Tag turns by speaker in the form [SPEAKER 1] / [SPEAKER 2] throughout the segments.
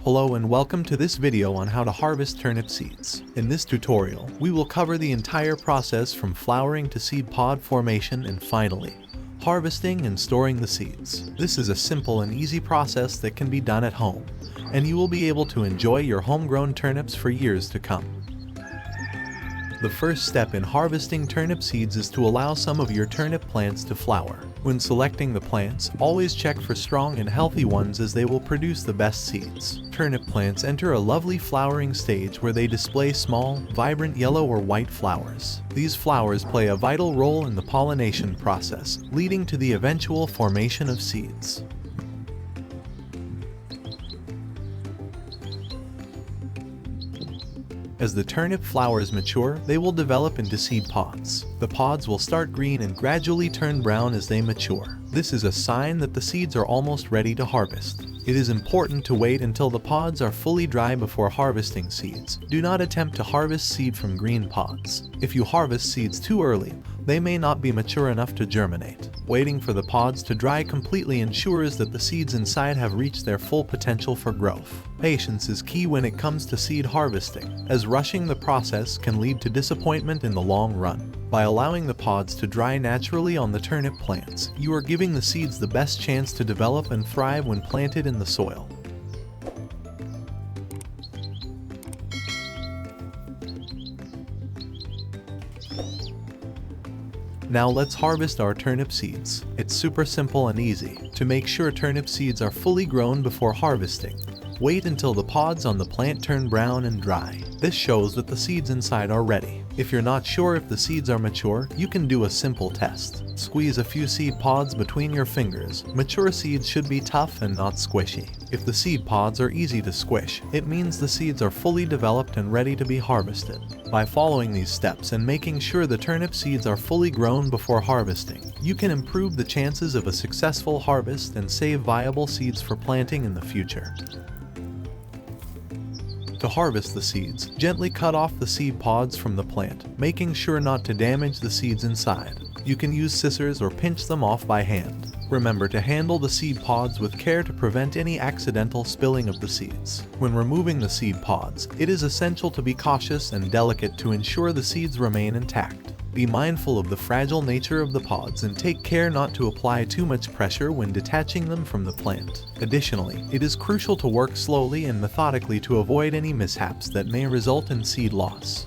[SPEAKER 1] Hello and welcome to this video on how to harvest turnip seeds. In this tutorial, we will cover the entire process from flowering to seed pod formation and finally, harvesting and storing the seeds. This is a simple and easy process that can be done at home, and you will be able to enjoy your homegrown turnips for years to come. The first step in harvesting turnip seeds is to allow some of your turnip plants to flower. When selecting the plants, always check for strong and healthy ones as they will produce the best seeds. Turnip plants enter a lovely flowering stage where they display small, vibrant yellow or white flowers. These flowers play a vital role in the pollination process, leading to the eventual formation of seeds. As the turnip flowers mature, they will develop into seed pods. The pods will start green and gradually turn brown as they mature. This is a sign that the seeds are almost ready to harvest. It is important to wait until the pods are fully dry before harvesting seeds. Do not attempt to harvest seed from green pods. If you harvest seeds too early, they may not be mature enough to germinate. Waiting for the pods to dry completely ensures that the seeds inside have reached their full potential for growth. Patience is key when it comes to seed harvesting, as rushing the process can lead to disappointment in the long run. By allowing the pods to dry naturally on the turnip plants, you are giving the seeds the best chance to develop and thrive when planted in the soil. Now let's harvest our turnip seeds. It's super simple and easy. To make sure turnip seeds are fully grown before harvesting, wait until the pods on the plant turn brown and dry. This shows that the seeds inside are ready. If you're not sure if the seeds are mature, you can do a simple test. Squeeze a few seed pods between your fingers. Mature seeds should be tough and not squishy. If the seed pods are easy to squish, it means the seeds are fully developed and ready to be harvested. By following these steps and making sure the turnip seeds are fully grown before harvesting, you can improve the chances of a successful harvest and save viable seeds for planting in the future. To harvest the seeds, gently cut off the seed pods from the plant, making sure not to damage the seeds inside. You can use scissors or pinch them off by hand. Remember to handle the seed pods with care to prevent any accidental spilling of the seeds. When removing the seed pods, it is essential to be cautious and delicate to ensure the seeds remain intact. Be mindful of the fragile nature of the pods and take care not to apply too much pressure when detaching them from the plant. Additionally, it is crucial to work slowly and methodically to avoid any mishaps that may result in seed loss.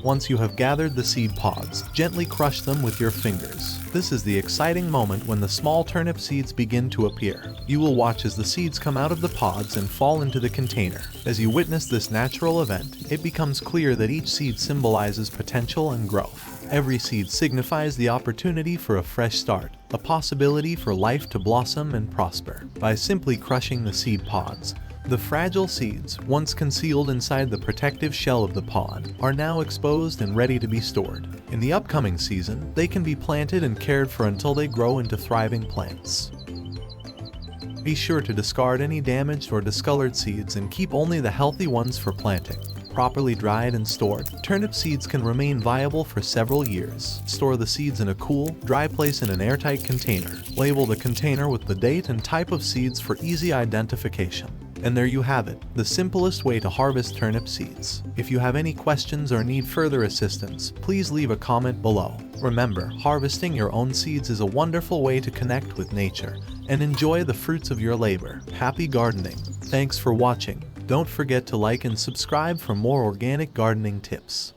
[SPEAKER 1] Once you have gathered the seed pods, gently crush them with your fingers. This is the exciting moment when the small turnip seeds begin to appear. You will watch as the seeds come out of the pods and fall into the container. As you witness this natural event, it becomes clear that each seed symbolizes potential and growth. Every seed signifies the opportunity for a fresh start, a possibility for life to blossom and prosper. By simply crushing the seed pods, the fragile seeds, once concealed inside the protective shell of the pod, are now exposed and ready to be stored. In the upcoming season, they can be planted and cared for until they grow into thriving plants. Be sure to discard any damaged or discolored seeds and keep only the healthy ones for planting. Properly dried and stored, turnip seeds can remain viable for several years. Store the seeds in a cool, dry place in an airtight container. Label the container with the date and type of seeds for easy identification. And there you have it, the simplest way to harvest turnip seeds. If you have any questions or need further assistance, please leave a comment below. Remember, harvesting your own seeds is a wonderful way to connect with nature and enjoy the fruits of your labor. Happy gardening! Thanks for watching. Don't forget to like and subscribe for more organic gardening tips.